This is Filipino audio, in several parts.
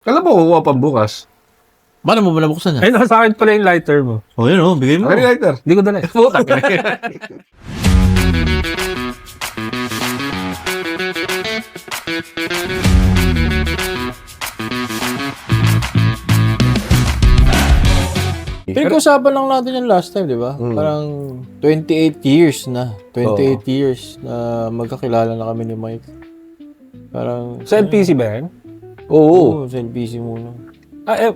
Kala mo, kukuha pa bukas. Paano mo ba nabuksan Ay, nasa akin pala yung lighter mo. Oh, yun oh, bigay mo. Ano yung lighter? Hindi ko dala. Puta. Pinag-usapan lang natin yung last time, di ba? Parang 28 years na. 28 years na magkakilala na kami ni Mike. Parang... Sa NPC ba yan? Oo. sa LPC muna.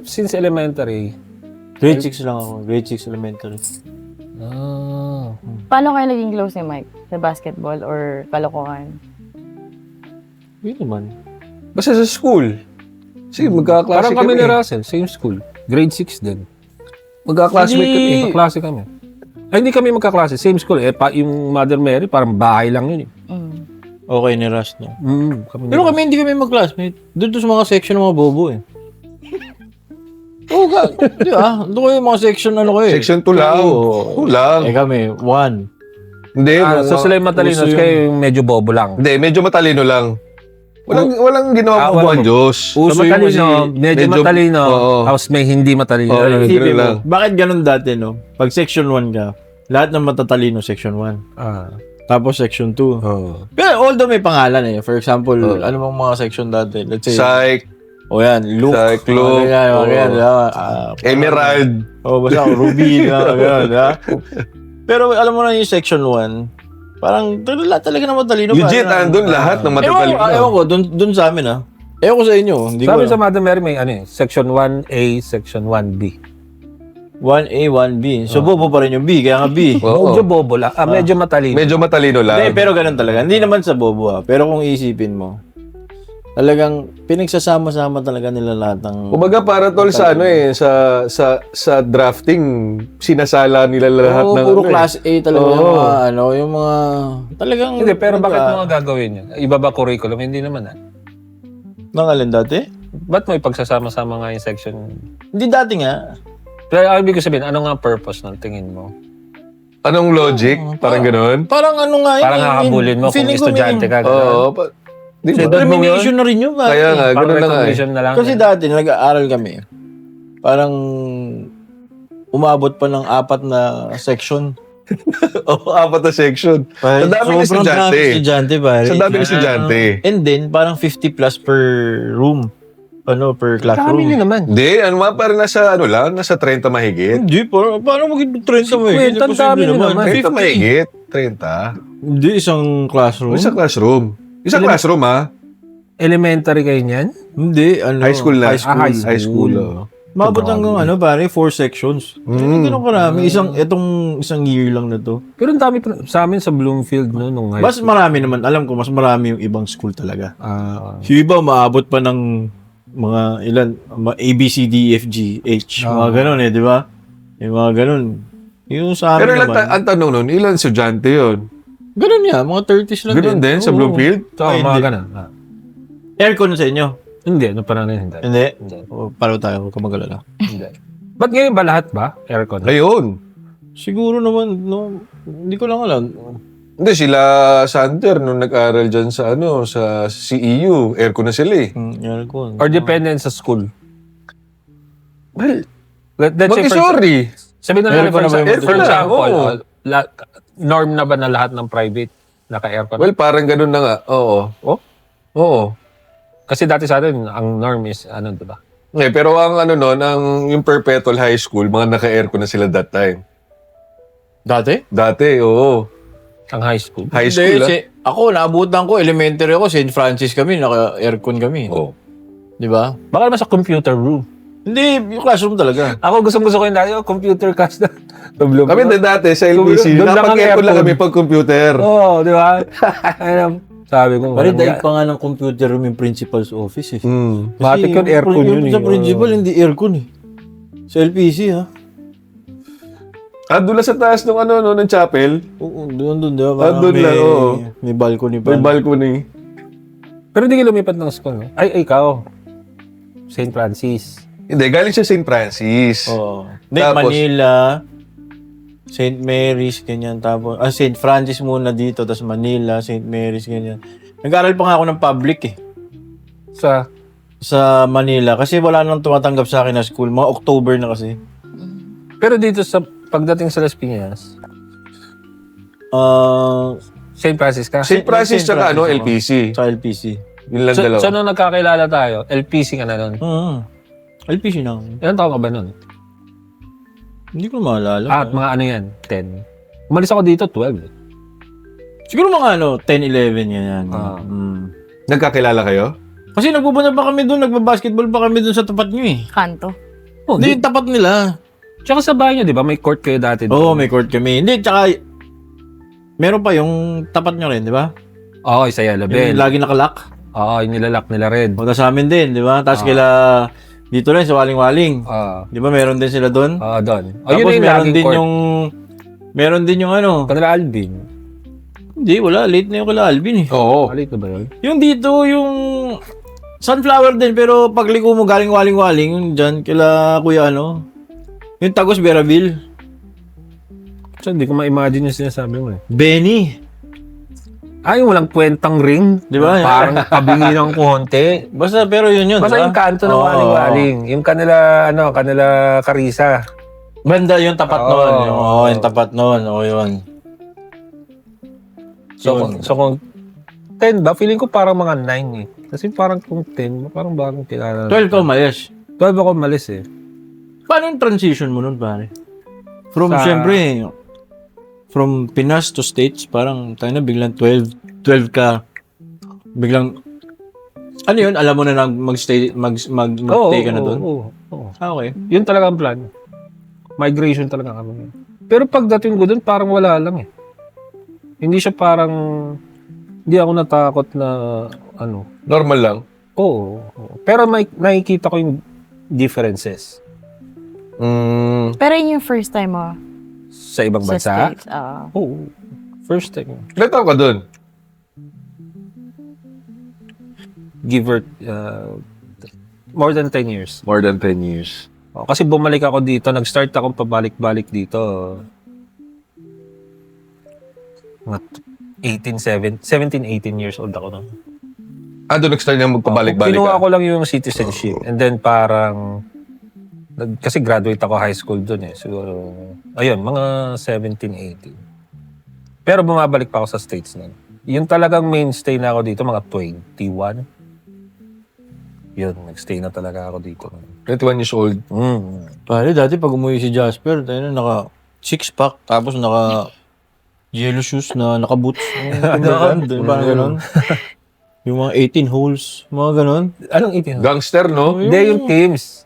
Since elementary. Grade 6 lang ako. Grade 6 elementary. Paano kayo naging close ni Mike? Sa basketball or kalokohan? Yun naman. Basta sa school. Sige, magkaklase Parang kami ni Russell, same school. Grade 6 din. Magkaklassmate kami. Magkaklase kami. Ay, hindi kami magkaklase. Same school. Yung Mother Mary, parang bahay lang yun. Okay ni Russ, no? Kami Pero kami hindi kami mag-classmate. Doon to sa mga section ng mga bobo eh. Oo ka. Di ba? Doon kayo yung mga section ano kayo eh. Section 2 lang. 2 lang. Eh kami, 1. Hindi. so sila yung matalinos, kayo yung medyo bobo lang. Hindi, medyo matalino lang. Walang ginawa po buwan Diyos. So matalino, medyo matalino, Oo. tapos may hindi matalino. Oo. Isipin ganun lang. mo, bakit ganun dati, no? Pag section 1 ka, lahat ng matatalino section 1. Tapos section 2. Oo. Pero although may pangalan eh. For example, ano bang mga section dati? Let's say, Psych, o yan, Luke. Psych, Luke. Emerald. Basta Ruby, gano'n, ha? Pero alam mo na yung section 1, parang talaga na matalino. Legit, andun lahat ng matatalino. Ewan ko, dun sa amin, ha? Ewan ko sa inyo. Hindi Sabi ko sa Mother Mary may section 1A, section 1B. 1A, 1B. So, bobo pa rin yung B, kaya nga B. Oo. Medyo bobo lang. Medyo matalino. Medyo matalino lang. Hindi, pero ganun talaga. Hindi naman sa bobo, ha? Pero kung iisipin mo, talagang pinagsasama-sama talaga nila lahat ng... Kumbaga para tol sa sa drafting sinasala nila lahat ng puro class A talaga yung Oo. mga, yung mga... Talagang... Hindi, pero bakit mo nga gagawin yun? Iba ba curriculum? Hindi naman Nang alin dati? Ba't mo ipagsasama-sama nga yung section? Hindi dati nga. Pero ibig ko sabihin, ano nga purpose ng tingin mo? Anong logic? Parang ganoon. Parang ano nga yun. Parang hakabulin mo kung feeling ko estudyante ka. Oo. Di ba? Determination na rin yun. pare. Kaya nga, Parang ganun na nga eh. recognition na lang. Kasi dati, nag-aaral kami. Parang umabot pa ng 4 na section. Oo, 4 na section. Sa daming Sobrang estudyante. daming estudyante, pare. Sa daming estudyante. And then, parang 50 plus per room. Per Kami classroom. nyo naman. Hindi, parang nasa nasa 30 mahigit. Hindi, paano maging 30 mo eh? 50, ang dami nyo naman. 30 mahigit. 30. Hindi, isang classroom. Isang classroom. Isang classroom ha. Elementary kayo niyan? Hindi, High school na. high school. Mabot hanggang pare, 4 sections. Ganun karami. Isang year lang na to. Pero ang dami pa, sa amin sa Bloomfield nung high Mas marami naman, alam ko, mas marami yung ibang school talaga. Ah, Yung iba, maabot pa ng mga A, B, C, D, F, G, H. Mga ganun di ba? Yung mga ganun. Yung sa amin Pero naman. ang tanong nun, ilan estudyante yun? Ganun yan, mga 30s lang Ganun din sa Oo. Bloomfield? so, Ay, mga hindi. ganun. Aircon sa inyo? Hindi, ano pa na hindi. Hindi. Hindi. Pareho tayo, huwag ka mag-alala. Hindi. Ba't ngayon ba lahat ba? Aircon? Ayun. Siguro naman, hindi ko lang alam. Hindi, sila Sander, nung nag-aral dyan sa sa CEU, aircon na sila eh. Aircon. Or dependent sa school? Well, Let's say, sorry. sabihin na Aircon na ba yung for aircon na? example, Oo. norm na ba na lahat ng private naka-aircon? Well, parang ganun na nga. Oo. Oh? Oo. Kasi dati sa atin, ang norm is, diba? Pero ang yung Perpetual High School, mga naka-aircon na sila that time. Dati? Dati, oo. Ang high school. High school, Ako, naabutan ko, elementary ako, St. Francis kami, naka-aircon kami. Oo. Di ba? Baka naman sa computer room. Hindi, yung classroom talaga. Ako gusto ko yung dati, computer class na. Kami din dati sa LBC, Doon lang ang napag-aircon lang aircon. kami pag computer. Oo, di ba? Sabi ko, Pare, dahil pa nga ng computer room yung principal's office eh. Matik yun, aircon yun. Sa principal, hindi aircon eh. Sa LPC ha. Doon lang sa taas ng ng chapel, Oo, doon, di ba? Parang doon lang, oo. May balcony pa. may balcony. Pero hindi ka lumipat ng school, no? Ay, ikaw. St. Francis. Hindi, galing siya St. Francis. Oo. Hindi, Tapos- Manila, St. Mary's, ganyan. Tapos, St. Francis muna dito, tapos Manila, St. Mary's, ganyan. Nag-aaral pa nga ako ng public eh. Sa sa Manila kasi wala nang tumatanggap sa akin na school. Mga October na kasi. Pero dito sa pagdating sa Las Piñas, St. Francis ka? St. Francis St. tsaka Francis, LPC. Sa LPC. Yun lang So, dalawa. so nung nagkakilala tayo, LPC ka na nun. LPC na. Ilan taon ka ba nun? Hindi ko maalala. At mga ano yan, 10. Umalis ako dito, 12. Siguro mga 10, 11 yan. Ah. Nagkakilala kayo? Kasi nagpupunta pa kami doon, nagbabasketball pa kami doon sa tapat nyo eh. Kanto. Oh, Hindi, tapat nila. Tsaka sa bahay niyo, di ba? May court kayo dati. Oo, may court kami. Hindi, tsaka meron pa yung tapat nyo rin, di ba? Oo, isa Yellow Yung Bell. lagi nakalak. Oo, yung nilalak nila red. O, tas sa amin din, di ba? Tapos kila dito rin sa Waling-Waling. Di ba meron din sila doon? Doon. O, Tapos yun na yung meron laging din court. meron din yung ano. Kanila Alvin. Hindi, wala. Late na yung kila Alvin eh. Oo. Malit na ba yun? Yung dito, yung sunflower din, pero pagliko mo galing Waling-Waling, yung dyan, kila kuya yung Tagos Beraville. So, hindi ko ma-imagine yung sinasabi mo eh. Benny. Yung walang kwentang ring. Di ba? Parang kabingi ng konti. Basta, pero yun. Basta diba? yung kanto ng Oo. waling-waling. Yung kanila Carissa. Banda yung tapat Oo. noon. Yung tapat noon. Yun. So kung 10 ba? Feeling ko parang mga 9 eh. Kasi parang kung 10, parang bagong kilala. 12 ka umayos. 12 ako malis eh. Paano yung transition mo nun, pare? From, Sa- syempre, from Pinas to States, parang tayo na biglang 12 ka. Biglang, ano yun? Alam mo na mag-stay ka na doon? Oo. Okay. Yun talaga ang plan. Migration talaga kami. Pero pagdating ko doon, parang wala lang eh. Hindi siya parang, hindi ako natakot na, Normal lang. oo. Pero may nakikita ko yung differences Pero yun yung first time mo sa ibang sa bansa. States. Oo. First time. Ilan taon ka dun? Give or, more than 10 years. More than 10 years. Kasi bumalik ako dito, nag-start akong pabalik-balik dito. Mga 17, 18 years old ako nun. Doon nag-start na magpabalik-balik Kinuha ka? ko lang yung citizenship. And then parang, kasi graduate ako high school dun eh. Siguro, ayun, mga 17, 18. Pero bumabalik pa ako sa States nun. Yung talagang mainstay na ako dito, mga 21. Yun, nagstay na talaga ako dito. 21 years old. Pare, dati pag umuwi si Jasper, tayo na naka 6-pack, tapos naka yellow shoes na naka-boots. Timberland, parang ganun. Yung mga 18 holes, mga ganun. Anong 18? Gangster, no? Hindi, yung teams.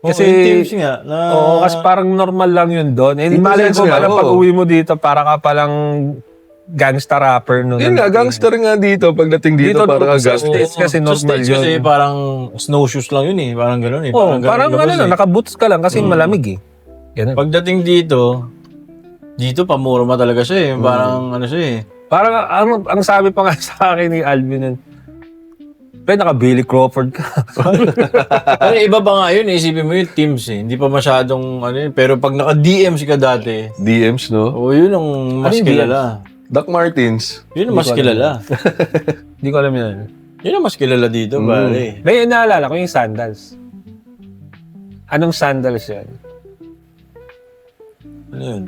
Kasi, Kasi, teams nga. Na, oo, kasi parang normal lang yun doon. Eh, Yung malay sense ko nga, ba na oo. pag uwi mo dito, para ka palang gangsta rapper noon. Yun nga, gangster nga dito. Pagdating dito, parang sa gangster. States kasi sa normal States yun. kasi parang snowshoes lang yun eh. Parang ganun eh. Oo, ganun parang yung labas eh. naka-boots ka lang kasi malamig eh. Ganun. Pagdating dito pamura ma talaga siya eh. Parang ano siya eh. Parang ang sabi pa nga sa akin ni Alvin nun, pre, naka-Billy Crawford ka. Ano, iba ba nga yun, isipin mo yung teams eh. Hindi pa masyadong ano yun. Pero pag naka-DMs ka dati, DMs, no? yun ang mas Ano yung kilala. Doc Martins. Yun ang mas kilala. Hindi ko alam yun. Yun ang mas kilala dito, pare. May naalala ko yung sandals. Anong sandals yan? Ano yun?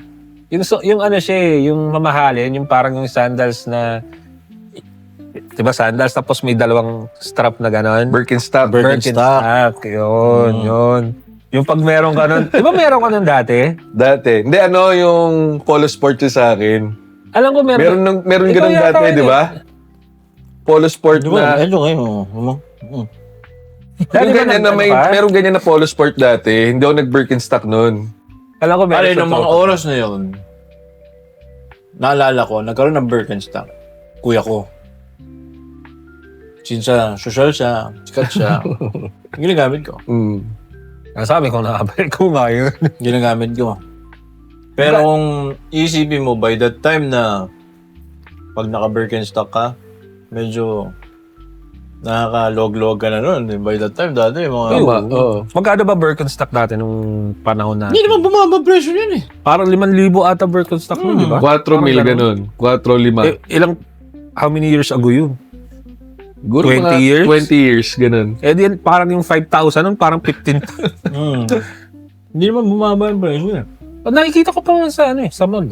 Yung ano siya eh, yung mamahalin, yung parang yung sandals na, diba sandals, tapos may dalawang strap na gano'n. Birkenstock. Birkenstock. Yun. Yung pag meron ka nun, diba meron ka nun dati? Dati. Hindi, yung polo sport yung sa akin. Alam ko meron. Meron Ikaw ganun yata dati, yun di ba? Polo sport Di ba? na... Ano kayo? Dati Yung ba ganyan na nag- ano meron ganyan na polo sport dati. Hindi ako nag-Birkenstock nun. Alam ko meron. Pare, sa nung mga tropa. oras na yun, naalala ko, nagkaroon ng Birkenstock. Kuya ko. Since social siya, sikat siya, ginagamit ko. Sabi ko, nakabalik ko nga yun. Ginagamit ko. Pero kung isipin mo, by that time na pag naka-Birkenstock ka, medyo nakaka-log-log ka na nun. By that time, dati, mga... Oo. Magkano ba Birkenstock dati nung panahon na? Hindi naman bumaba presyo yun eh. Parang 5,000 ata Birkenstock nun, di ba? 4 mil ganun. 4, 5. How many years ago yun? Siguro 20 mga years? 20 years, ganun. Eh di, parang yung 5,000 nun, parang 15. Hindi naman bumaba yung presyo eh. Nakikita ko pa nga sa sa mall.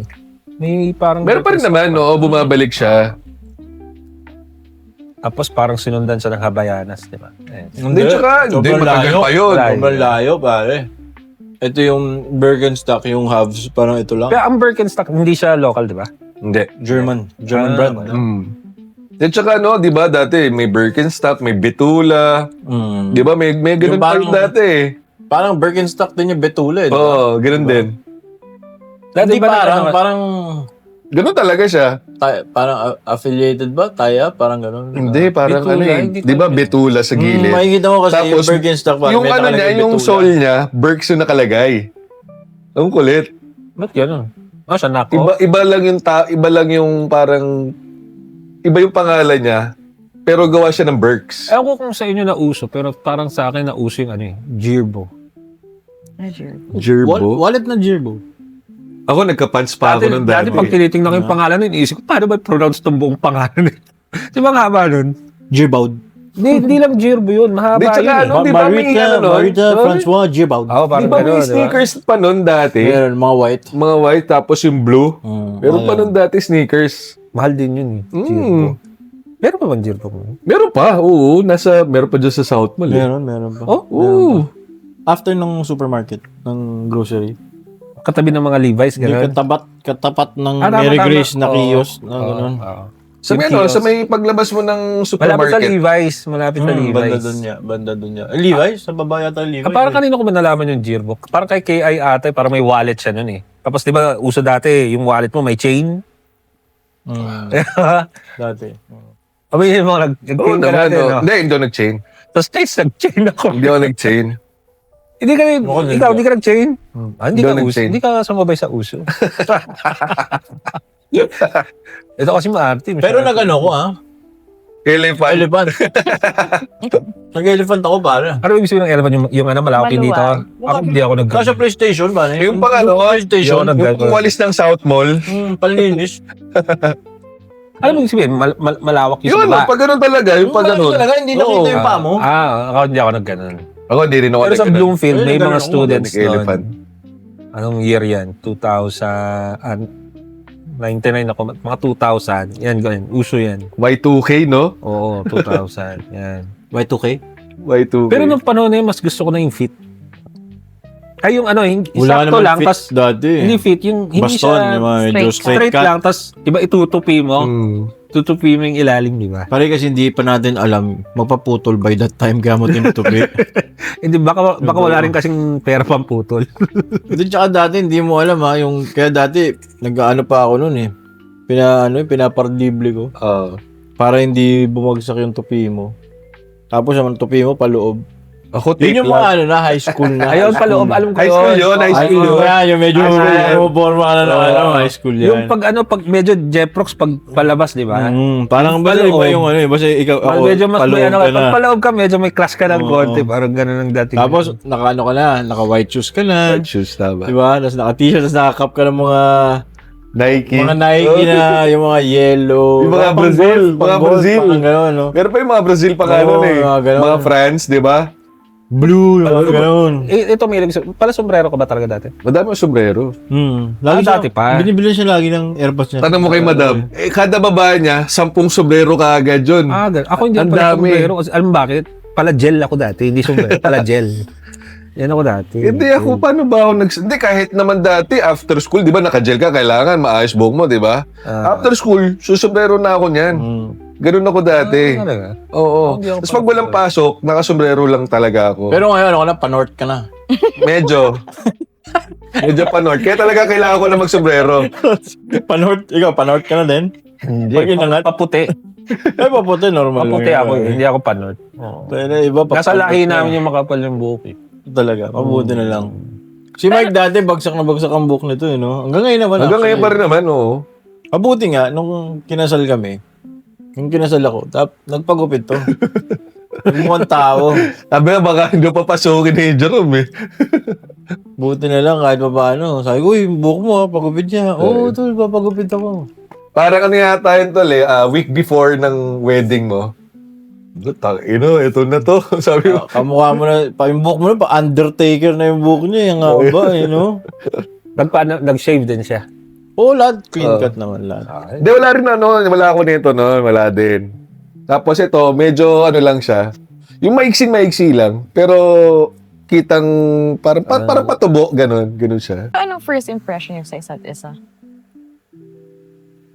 May parang... Meron pa rin naman, no? Bumabalik siya. Tapos parang sinundan siya ng Habayanas, di ba? Eh. Hindi, tsaka, hindi, Sobrang matagal layo. pa yun. Sobrang layo, pare. Ito yung Birkenstock, yung halves, parang ito lang. Pero ang Birkenstock, hindi siya local, di ba? Hindi. German brand. At saka, no, di ba, dati may Birkenstock, may Betula. Mm. Di ba, may ganun Yung pa rin parang- dati eh. Parang Birkenstock din yung Betula eh. di ba? Oo, ganun din. Hindi Di ba parang Ganun talaga siya. parang affiliated ba? Taya? Parang gano'n. Hindi, parang Betula, ano eh. hindi Di ba, Betula sa gilid. Makikita mo kasi Tapos, yung Birkenstock parang yung may ano niya, nakalagay yung Betula. sole niya, Birks yung nakalagay. Ang kulit. Ba't gano'n? Siya nako. Iba lang yung parang, iba yung pangalan niya, pero gawa siya ng Birks. Ewan ko kung sa inyo na uso, pero parang sa akin na uso yung Girbo. Gerbo. Wallet na Girbo. Ako nagka-pants pa ako nung Dati dati. pag tinitingnan ko yung pangalan nun, iniisip ko, paano ba pronounce tong buong pangalan nito? Di ba nga ba nun? Girbaud. Hindi lang Girbo yun, mahaba Di, tsaka yun. ano, di ba may ano nun? Francois Girbaud. Oo, Di parang ba may gano'n, di ba? sneakers pa nun dati? Meron, mga white. Mga white, tapos yung blue. Meron pa nun dati sneakers. Mahal din yun Girbo. Meron pa bang Girbo? Meron pa, oo. Meron pa dyan sa South Mall. Eh. Meron pa. Oh, Oo. After ng supermarket, ng grocery. katabi ng mga Levi's, Hindi, gano'n. katapat ng Tama, Mary tama. Grace na Oo. kiosk. Na Oo, gano'n. oo. Sa may, Yung ano, kiosk. sa may paglabas mo ng Malapit sa supermarket. Levi's. Malapit sa Levi's. Banda doon niya. Levi's? Sa baba yata Levi's. Parang kanino ko ba nalaman yung Girbo? Parang kay KI ate, parang may wallet siya nun eh. Tapos di ba, uso dati, yung wallet mo may chain. Dati. Abay yung mga Oo nag-chain ka naman, natin, no. no? Hindi, hindi ako nag-chain. Tapos States, nag-chain ako. Hindi ako nag-chain. Hindi ka, ikaw, hindi ka nag-chain? Hindi Hindi ka ako uso. nag-chain. Hindi ka sumabay sa uso. Ito kasi maarte. Pero nag-ano ko Elephant. Elephant. Nag-elephant ako pare. Ano ibig sabihin ng elephant? Yung malaki Maluwag. dito? Ako hindi ako nag Kaso PlayStation ba? Yung pang ano, PlayStation. Yun, yung umalis ng South Mall. Panlinis. Ano ibig sabihin? Malawak yung Yun, sa baba? pag ganun talaga. Yung pag ganun. Talaga, hindi nakita yung pa mo. Ako hindi ako nag-ganon. Ako, hindi rin ako Pero sa nag-ganun. Bloomfield, may Ganun mga ako, students nag-elephant. nun. Anong year yan? 99 ako. Mga 2000. Yan, ganyan. Uso yan. Y2K, no? Oo, 2000. Yan. Y2K? Y2K. Pero nung panahon na yun, mas gusto ko na yung fit. Ay, yung ano, yung Wala sakto naman lang, fit tas dati. hindi fit, yung hindi Baston, siya yung mga medyo straight straight cut. lang, tas iba itutupi mo, tutupi mo yung ilalim, di ba? Pare kasi hindi pa natin alam, magpaputol by that time kaya mo tinutupi. Hindi, baka wala rin kasing pera pang putol. Hindi, tsaka dati hindi mo alam yung, kaya dati, nag-ano pa ako nun pinapardible ko. Para hindi bumagsak yung tupi mo. Tapos naman tupi mo paloob. Ako, Yun yung mga high school na. Ayun, paloob, alam ko High school yun, high High school school yun. yan, yung medyo Ah, forma na high school yan. Yung pag medyo Jeprox pag palabas, di ba? Parang ba Paloob. iba yung basta ikaw, ako, Medyo mas may ano, ka na. pag paloob ka, medyo may class ka ng Oo. konti, parang gano'n ang dating. Tapos, naka-ano ka na, naka-white shoes ka na. White shoes, tama. Diba? Tapos naka-t-shirt, tapos naka-cup ka ng mga Nike. Nike na, yung mga yellow. Yung mga pang Brazil, golf, mga pang golf, Brazil. pang gano'n, no? Meron pa yung mga Brazil pa Oo, ganun eh. mga ganun. Mga France, di ba? Blue, yung mga gano'n. Ito may pala sombrero ka ba talaga dati? Madami yung sombrero. Ah, dati pa. Binibili siya lagi ng airpods niya. Tanong mo kay madam, kada baba niya, 10 sombrero ka agad yun. Ako hindi Ang pala dami. sombrero. Kasi alam mo bakit? Pala gel ako dati, hindi sombrero. Pala gel. Yan ako dati. Hindi ako, paano ba ako Hindi, kahit naman dati, after school, di ba, naka-gel ka, kailangan maayos buhok mo, di ba? After school, susombrero na ako niyan. Ganun ako dati. Talaga? Oo. Hindi ako Tapos pag walang pasok, nakasombrero lang talaga ako. Pero ngayon, ako na, pa-north ka na. Medyo. Medyo pa-north. Kaya talaga kailangan ko na magsombrero. Pa-north, ikaw, pa-north ka na din? Hindi. Pag inangat? Paputi. Ay, paputi, normal. Paputi lang ako. yun. Hindi ako panot. Oo. Pero iba, Nasa lahi namin yung makapal yung buhok eh. Talaga, mabuti na lang. Si Mike dati, bagsak na bagsak ang buhok nito, no? Hanggang ngayon naman. Hanggang ngayon pa rin naman, oo. Mabuti nga, nung kinasal kami, nung kinasal ako, nagpagupit to. Mukhang tao. Sabi na, baka hindi papasukin ni Jerome eh. Buti na lang kahit pa paano. Sabi ko, uy, buhok mo, pagupit niya. Oo, tol, papagupit ako. Parang ano yata yun tol eh, week before ng wedding mo. Ito na to. Sabi mo. Kamukha mo na, yung buhok mo na, pa Undertaker na yung buhok niya, yung haba, no? Nag-shave din siya. Oo, lahat. Clean cut naman lahat. Hindi, wala rin wala ako nito noon, wala din. Tapos ito, medyo lang siya. Yung maiksi lang, pero kitang parang patubo, ganun siya. Anong first impression yung sa isa't isa?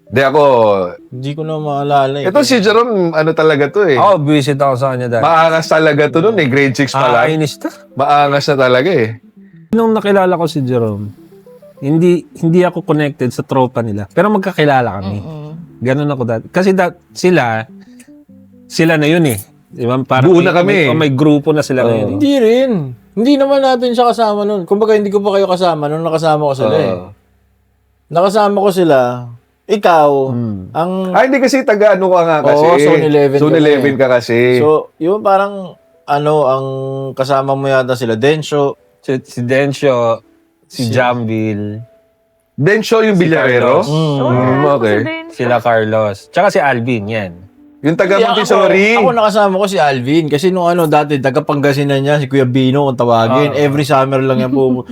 Hindi ako, Hindi ko na maalala eh. ito si Jerome, talaga to eh. Oo, visit ako sa kanya dati. Maangas talaga to noon eh, grade 6 pa lang. Inis to. Maangas na talaga eh. Nung nakilala ko si Jerome, hindi ako connected sa tropa nila. Pero magkakilala kami. Ganun ako dati. Kasi sila na yun eh. Diba? Parang Buo na kami. May grupo na sila ngayon. Hindi rin. Hindi naman natin siya kasama nun. Kumbaga, hindi ko pa kayo kasama nung nakasama ko sila eh. Nakasama ko sila. Ikaw, ang... Hindi kasi taga-ano ka nga kasi. Oo, Zone 11 Zone ka 11 ka kasi. So, yun parang, ang kasama mo yata sila, Densyo. Si Dencio, si Jambil, Densyo yung Villarero? Okay. sila Carlos. Tsaka si Alvin, yan. Yung taga Kaya Montessori. Ako nakasama ko si Alvin. Kasi nung dati, taga-Pangasinan niya, si Kuya Bino, kung tawagin. Every summer lang yan po.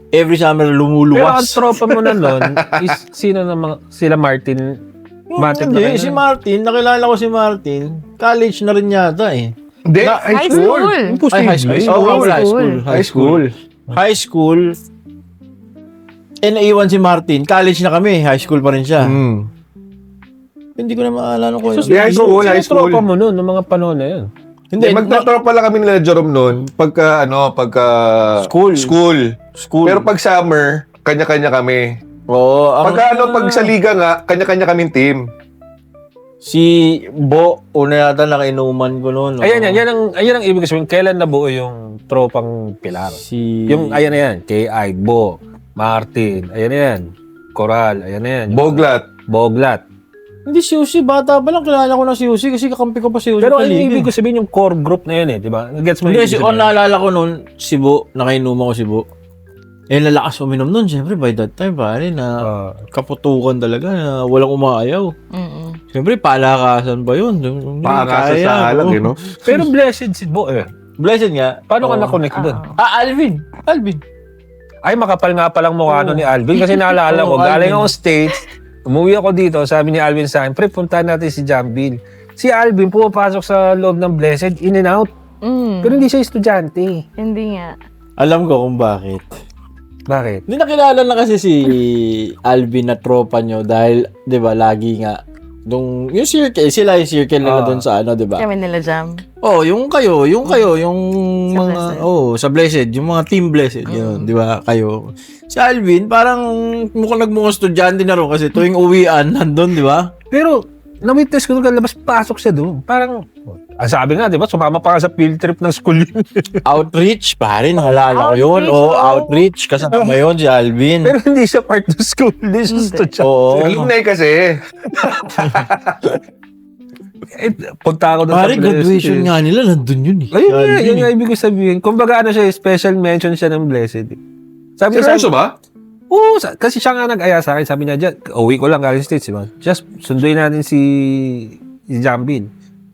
Every summer Pero ang lumuluwas. tropa mo na nun, is sino na sila Martin? Matik na Hindi, si Martin, nakilala ko si Martin. College na rin yata eh. Hindi, High school. Ay, high school. Oo, high school. High school. High school. Naiwan si Martin. College na kami. High school pa rin siya. Hindi ko na maalala ko. Di, high school, high Sino school. tropa mo nun, noong mga panahon na yun? Hindi, Magtatropa lang kami nila Jerome noon pagka school. Pero pag summer, kanya-kanya kami. Oo. Pag sa liga nga, kanya-kanya kaming team. Si Bo, una yata nakainuman ko noon. Ayan ang ibig sabihin. Kailan nabuo yung tropang pilar? Yung, ayan na yan. K.I. Bo, Martin, ayan na yan. Coral, ayan na yan. Boglat. Hindi si Uzi, bata pa lang kilala ko na si Uzi kasi kakampi ko pa si Uzi. Pero ang ibig ko sabihin yung core group na yun eh, di ba? Gets mo Hindi, yung ibig kung sabihin? naalala ko noon, si Bo, nakainuman ko si Bo. Lalakas uminom noon, syempre by that time, pare, na kaputukan talaga, na walang umayaw. Siyempre, palakasan ba yun? Pakakasa sa alag, no? Pero blessed si Bo eh. Blessed nga. Paano ka na-connect doon? Alvin. Ay, makapal nga palang mukha nun ni Alvin kasi naalala ko, Oo, galing Alvin. ako States, umuwi ako dito, sabi ni Alvin sa akin, pre, puntahan natin si Jambil. Si Alvin pumapasok sa loob ng Blessed, in and out. Pero hindi siya estudyante. Hindi nga. Alam ko kung bakit. Bakit? Hindi nakilala na kasi si Alvin na tropa nyo dahil, di ba, lagi nga, yung circle, sila yung circle nila doon sa di ba? Kami nila jam. Yung kayo, yung Sa mga, Blessed. sa Blessed, yung mga team Blessed, yun, di ba, kayo. Si Alvin, parang mukhang estudyante na rin kasi tuwing uwian, nandun, di ba? Pero, na-witness ko nung labas, pasok siya doon. Parang, ang sabi nga, di ba, sumama pa ka sa field trip ng school yun. Outreach, pare, nakalala ko yun. Outreach, kasama yun si Alvin. Pero hindi siya part ng school, hindi siya estudyante. Oo. Alumni kasi. Punta ako doon Pare, graduation nga nila, nandun yun eh. Ayun nga, yun nga ibig ko sabihin. Kumbaga ano siya, special mention siya ng Blessed. Sabi Seryoso ba? Oo, kasi siya nga nag-aya sa akin. Sabi niya, dyan, uwi ko lang galing States, diba? Just sunduin natin si Jambil.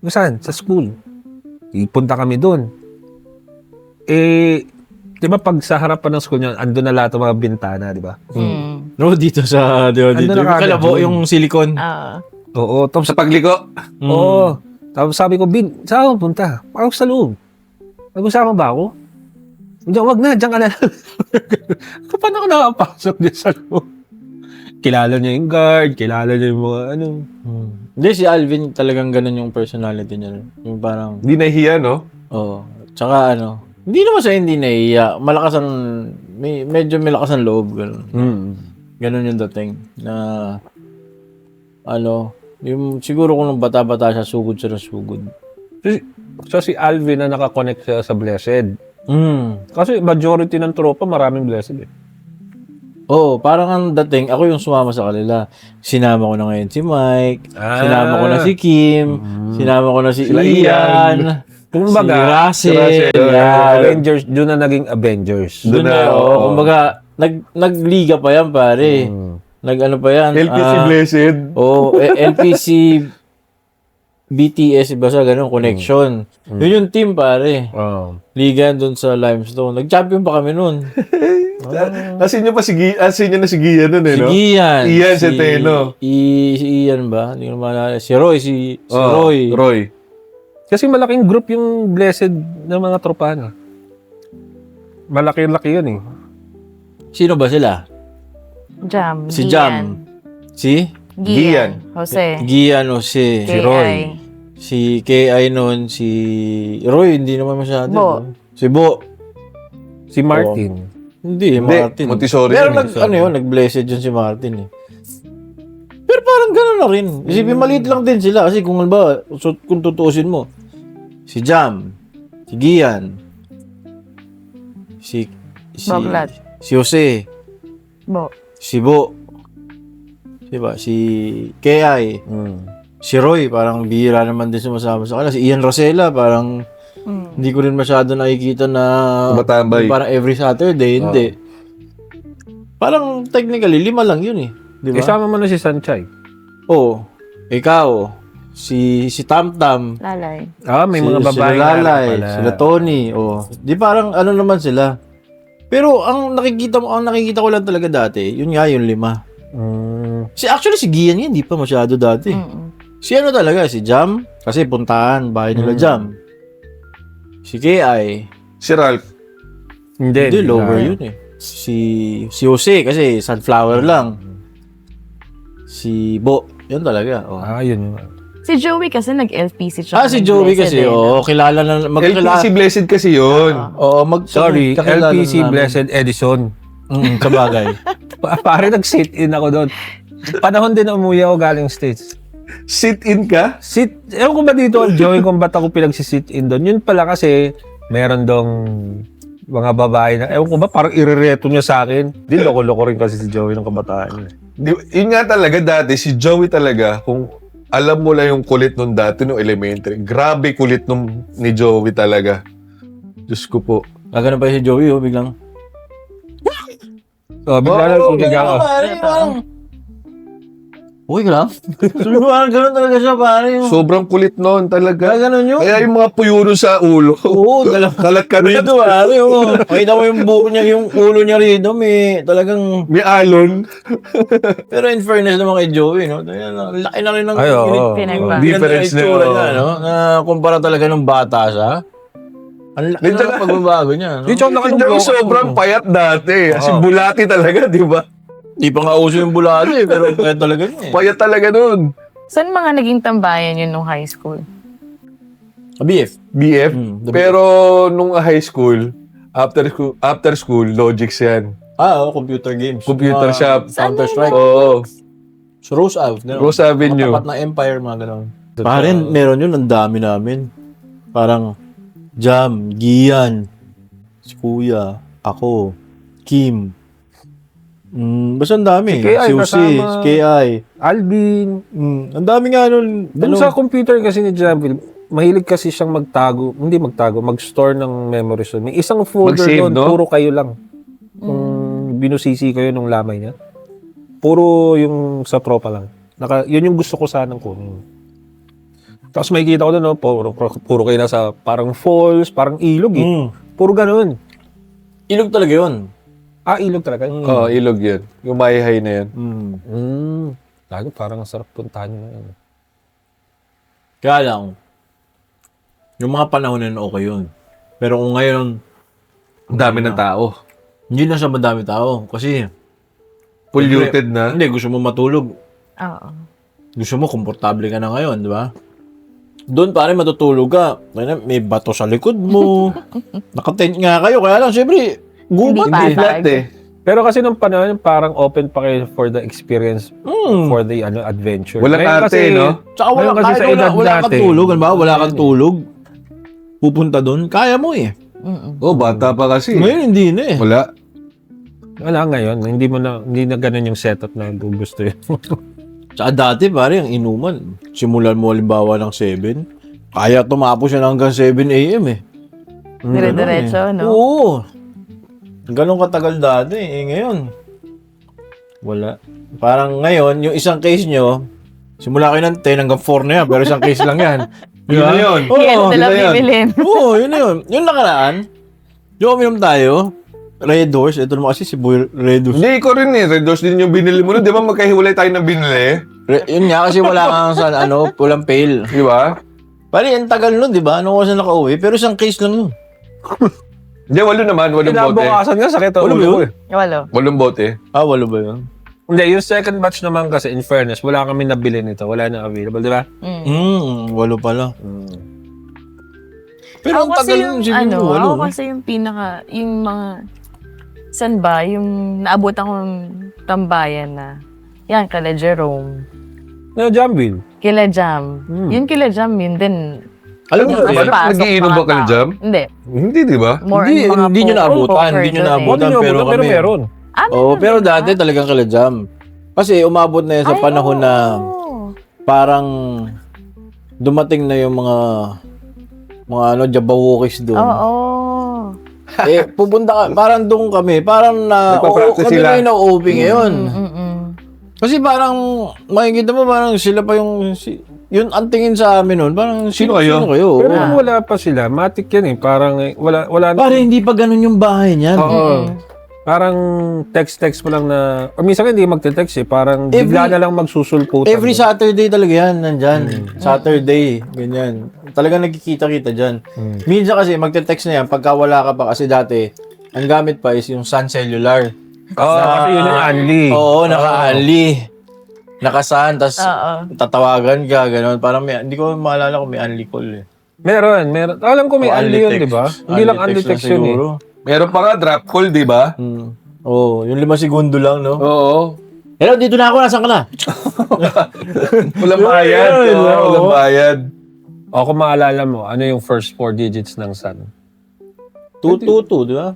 Saan? Sa school. Ipunta kami doon. Di ba pag sa harapan ng school niya, andun na lahat ng mga bintana, di ba? No, dito sa, dito. Ano na kagad Kalabo, yun? yung silicone. Oo. Tapos, Sa pagliko. oo. Tapos sabi ko, Bin, saan ako punta? Ako sa loob. Nag-usama ba ako? Hindi, wag na, diyan ka na lang. Paano ako nakapasok dyan sa loob? Kilala niya yung guard, kilala niya yung mga ano. Hindi, si Alvin talagang ganun yung personality niya. Yung parang, Hindi nahiya, no? oo. Tsaka hindi naman siya hindi nahiya. Malakas ang, medyo may lakas ang loob. Ganun. Ganun yung dating. Na, yung, siguro kung nung bata-bata siya, sugod siya na sugod. So si Alvin na nakakonect siya sa Blessed. Kasi majority ng tropa maraming Blessed eh. Oo, parang ang dating, ako yung sumama sa kanila. Sinama ko na ngayon si Mike, sinama ko na si Kim, sinama ko na si Ian, Kumbaga, si Russell. Yeah. Avengers, doon na naging Avengers. Doon na, kumbaga, nagliga pa yan, pare. Nag-ano pa yan. LPC Blessed. LPC BTS, basta ganun, connection. Yun yung team, pare. Oh. Liga doon sa Limestone. Nag-champion pa kami nun. Asin nyo pa asin nyo na si Gian nun eh, Si no? Gian. Ian Centeno. Si Ian ba? Hindi ko naman Si Roy. Si Oh, Roy. Roy. Kasi malaking group yung Blessed ng mga tropahan. Malaki-laki yun eh. Sino ba sila? Jam. Si Gian. Jam. Si? Gian. Jose. Gian o si Roy. Si KI nun, si Roy, hindi naman masyado. Bo. Si Bo. Si Martin. Hindi, Hindi, Martin. Montessori Pero yun eh. ano yun, nag-blessed yun si Martin eh. Pero parang gano'n na rin. Isipin, maliit lang din sila. Kasi kung ba, kung tutuusin mo, si Jam, si Gian, si Boglat. si Jose, Bo. si Bo, diba? Si KI, si Roy, parang bihira naman din sumasama sa kanila. Si Ian Rosella, parang hindi ko rin masyado nakikita na Tumatambay. parang every Saturday, hindi. Parang technically, 5 lang yun eh. Di ba? Isama mo na si Sanchay. Oo. Ikaw, si Tamtam, Lalay. May mga babae sila Lalay, nga pala. sila Tony, Di parang ano naman sila. Pero ang nakikita ko lang talaga dati, yun nga yung 5. Actually si Gian yan, di pa masyado dati. Si ano talaga, si Jam, kasi puntahan, bahay nila Jam. Si KI, Si Ralph. hindi, lower yun eh. Si Jose, kasi sunflower lang. Si Bo, yun talaga. Yun. Si Joey kasi nag-LPC siya. Si Joey kasi, kilala na, LPC Blessed kasi yun. Sorry, kakilala LPC namin. Blessed Edison. Sabagay. Pare, nag-sit-in ako doon. Panahon din na umuwi ako galing States. Sit-in ka? Ewan ko ba dito, Joey, kung ba't ako pinagsisit-in doon? Yun pala kasi, meron dong mga babae na, ewan ko ba, parang irereto niya sa akin. Di, loko-loko rin kasi si Joey ng kabataan niya. Yun nga talaga dati, si Joey talaga, kung alam mo lang yung kulit nung dati, nung elementary, grabe kulit nung ni Joey talaga. Diyos ko po. Ganun pa si Joey, biglang. Bigla lang kung bigla ako. Okay ka lang? Parang ganun talaga siya, pare. Sobrang kulit noon talaga. Ganun yun. Kaya yung mga puyuro sa ulo. Oo, Kalat ka rin. Rito, pare. Makita mo yung buhok niya, yung ulo niya rito, may talagang... May alon. Pero in fairness naman kay Joey, no? Laki na rin ng... Ay, oo. Pinagbago. Difference na, itsura oo. niya, no? Na kumpara talaga ng bata siya. Ang laki na ng pagbabago niya, no? Di, tsaka Si Joey sobrang payat dati. Kasi bulati talaga, di ba? Di pa nga uso yung bulate, pero kaya talaga niya. Payat talaga noon. Saan mga naging tambayan yun nung high school? BF. BF. The Pero nung high school, after school, Logix yan. Computer games. Computer shop. Counter-Strike. Oo. So, Rose Ave. Rose Avenue. Tapat ng Empire, mga gano'n. Pare, meron yun, ang dami namin. Parang, Jam, Gian, si Kuya, ako, Kim. Basta ang dami. Si KI Si Jose, kasama. si KI. Alvin. Ang dami nga nun. Doon sa computer kasi ni Jamil, mahilig kasi siyang mag-store ng memories. May isang folder Mag-save, doon, no? puro kayo lang. Kung binusisi kayo nung lamay niya. Puro yung sa tropa lang. Yun yung gusto ko sanang kunin. Tapos makikita ko doon, no? Puro kayo nasa parang falls, parang ilog eh. Puro ganun. Ilog talaga yun. Ilog talaga. Oo, ilog yan. Yung mahihay na yan. Lagi parang sarap puntahan nyo na yun. Kaya lang, yung mga panahon na yun, okay yun. Pero kung ngayon, Ang dami ng tao. hindi na siya madami tao. Kasi, Polluted na. hindi, gusto mo matulog. Oo. Gusto mo, komportable ka na ngayon, di ba? Doon pare matutulog ka. May bato sa likod mo. Nakatent nga kayo. Kaya lang, syempre, gubat Hindi eh. Flat eh. Pero kasi nung panahon, parang open pa kayo for the experience, for the adventure. Walang Ngayon arte, kasi, no? Tsaka wala, Ngayon kasi kahit sa wala, edad wala kang natin. tulog. Ano ba? Wala kang tulog. Pupunta doon. Kaya mo eh. Oh, bata pa kasi. Ngayon hindi na eh. Wala. Wala ngayon. Hindi na ganun yung setup na gusto yun. Tsaka dati pare, ang inuman. Simulan mo halimbawa ng 7. Kaya tumapos siya hanggang 7 a.m. eh. Dire-diretso, no? Oo. Ganun katagal dati eh. Ngayon, wala. Parang ngayon, yung isang case nyo, Simula kayo ng 10 hanggang 4 na yan, pero isang case lang yan. Yun na yun. Oo, Kaya nila yun na yun. bibilin. Oo, yun na yun. Yung nakaraan, yung uminom tayo, Red Horse, ito naman kasi si Boy Red Horse. Hindi, ikaw rin eh. Red Horse din yung binili mo nun. Di ba magkahiwalay tayo ng binili? Yun nga, kasi wala kang sa, pulang pail. Di ba? Pare, ang tagal nun, di ba? Ano ko sa nakauwi? Pero isang case lang yun. Hindi, 8 naman. 8 bote. Kinabukasan nga, sakit ang Walo ba ulo yun? ko eh. Walo. 8 bote. Ah, wala ba yun? Hindi, yung second batch naman kasi, in fairness, wala kami nabili nito. Wala na available, di ba? Walo pala. Pero ang Ako kasi tagal yung, nun, siguro walo. ako kasi yung yung mga, saan ba, yung naabot akong tambayan na, yan, kala Jerome, No, Jambil. kila Jam. Yun kila Jam, yun din. Alam mo, Yung eh, pasok nagiinom mga ba kayo, tao. Jam? Hindi. Hindi, di ba? More Hindi, on mga hindi nyo naabutan, poker hindi nyo dun eh. naabutan. Pero pero kami- meron. Oo, meron pero din, dati talagang kala Jam. Kasi umabot na yun sa Ay, panahon na oo. parang dumating na yung mga Jabawokis doon. Oo. Pupunta ka, parang doon kami, parang Nagpa-practice kami sila. na yung na-OP ngayon. Mm-mm. Kasi parang, makikita mo, parang sila pa yung, yun ang tingin sa amin nun, parang, Sino kayo? Sino kayo? Pero kung wala pa sila, matik yan eh. Parang wala Pare, hindi pa ganun yung bahay niyan. Oo. Parang text mo lang na, o minsan hindi magte-text eh. Parang bigla na lang magsusulputan. Every Saturday talaga yan, nandyan. Saturday, ganyan. Talagang nagkikita-kita dyan. Minsan kasi, magte-text na yan, pagka wala ka pa, kasi dati, ang gamit pa is yung Sun Cellular. Oo, kasi yun yung Anli. Oo, naka-ali. Naka-Sun, tas Oo. tatawagan ka, gano'n. Parang hindi ko maalala kung may Anli call eh. Meron. Alam ko may O, Anli yun, text. di ba? Hindi lang Anli lang text yun eh. siguro. Meron pa nga drop call, di ba? Oo, yung 5 segundo lang, no? Oo. Hello, dito na ako, nasan ka na? Walang bayad. Yun, Oo, oo. walang bayad. O kung maalala mo, ano yung first 4 digits ng Sun? 222, di ba?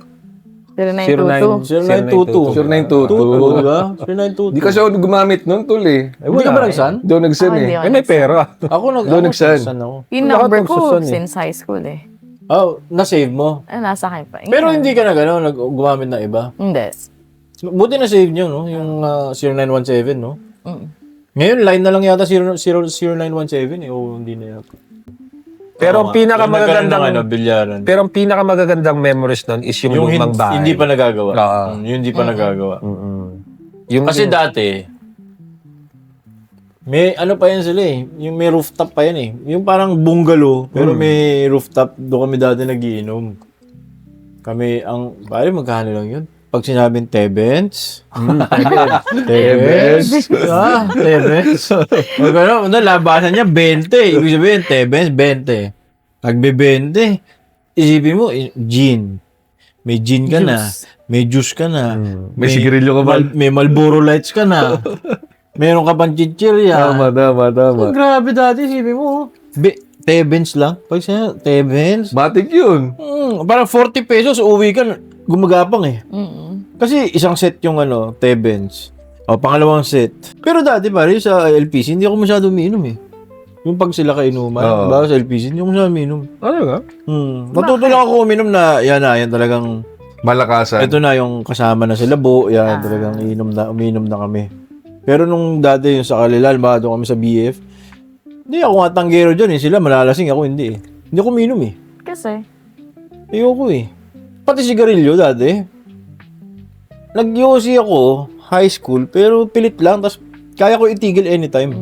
0922. 0922. 0922. Di ba? Hindi 0922. kasi ako gumamit nun, tol eh. Hindi ka ba nagsan? Doon nagsan Ako eh. hindi ako Eh, may pera. Ako Doon nagsan. ako. Yung Lahat number ko magsusun eh. since high school eh. Oh, na-save mo. Nasa akin pa. Pero hindi ka na gano'n, gumamit na iba. Hindi. Buti na-save nyo, no? Yung 0917, no? Mm. Ngayon, line na lang yata 0917 eh. O, hindi na yata. Pero ang pinakamagagandang bilyaran. pero ang pinakamagagandang memories nun is yung, Yung lumang bahay. hindi pa nagagawa. Oo. Yung hindi pa nagagawa. Yung, Kasi dati, may ano pa yan sila eh. Yung may rooftop pa yan eh. Yung parang bungalow, pero may rooftop. Doon kami dati nagiinom. Kami, pare, magkano lang yun? Pag sinabing Tebens. Tebens. Tebens. Magkano, labasan niya 20. Ibig sabihin, Tebens, 20. Nagbe-20. Isipin mo, gin. May gin ka na. May juice ka na. May sigarilyo ka ba? May Marlboro Lights ka na. Meron ka pang chichirya. Tama. Oh, grabe dati, isipin mo. Tebens lang. Pag siya, Tebens. Matik yun. Parang 40 pesos, uwi ka, gumagapang eh. Kasi isang set yung Tebens. O, pangalawang set. Pero dati pare, sa LPC, hindi ako masyado umiinom eh. Yung pag sila kainuman, Oo. bago sa LPC, hindi ako masyado umiinom. ano ba? Natuto lang ako uminom na, yan talagang, Malakasan. ito na yung kasama na sila Bo, yan talagang uminom na kami. Pero nung dati yung sa Kalilal, baka doon kami sa BF, hindi ako nga tanggero dyan eh. Sila malalasing, ako hindi eh. Hindi ako uminom eh. Kasi, Ayoko eh. Pati sigarilyo dati. Nag-yosi ako, high school, pero pilit lang, tapos kaya ko itigil anytime.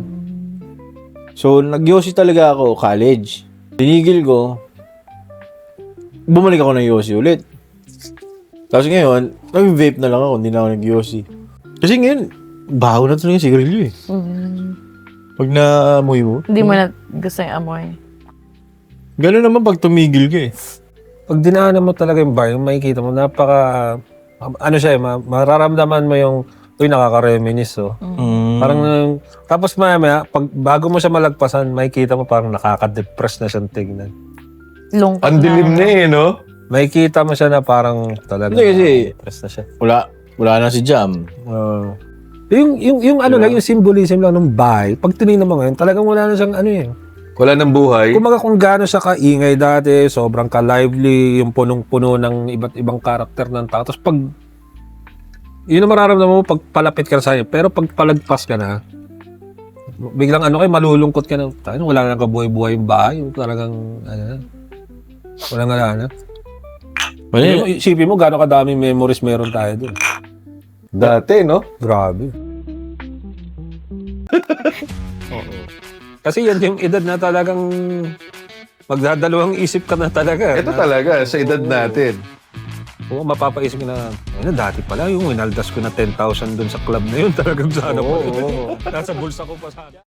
So, nag-yosi talaga ako, college. Tinigil ko, bumalik ako ng yosi ulit. Tapos ngayon, nag-vape na lang ako, hindi na ako nag-yosi. Kasi ngayon, baho na talaga yung sigarilyo eh. Pag naamoy mo. hindi mo na gusto yung amoy. Gano'n naman pag tumigil ka eh. Pag dinaanan mo talaga yung bar, yung makikita mo, ano siya, mararamdaman mo yung, uy, nakaka-reminis, oh. Parang, tapos maya, bago mo siya malagpasan, makikita mo parang nakaka-depress na siyang tignan. Lungkot Ang dilim na eh, no? Makikita mo siya na parang talaga Hindi kasi, depress na siya. wala na si Jam. Yung ano lang, yung symbolism lang ng bahay, pag tinignan mo ngayon, talagang wala na siyang ano eh. Wala nang buhay. Kumaga kung gaano siya kaingay dati, sobrang ka-lively, yung punong-puno ng iba't ibang karakter ng tao. Tapos pag, yun ang mararamdaman mo pag palapit ka na sa kanya. Pero pag palagpas ka na, Biglang ano kayo, malulungkot ka na. Tayo, wala nang kabuhay-buhay yung bahay. Yung talagang, walang na. Isipin mo, gano'ng kadaming memories meron tayo dun. Dati, no? Grabe. Oo. Kasi yan yung edad na talagang magdadalawang isip ka na talaga. Ito talaga, sa edad natin. Oo, mapapaisip ka na, dati pala yung winaldas ko na 10,000 dun sa club na yun. Talagang sana pa. Nasa bulsa ko pa sana.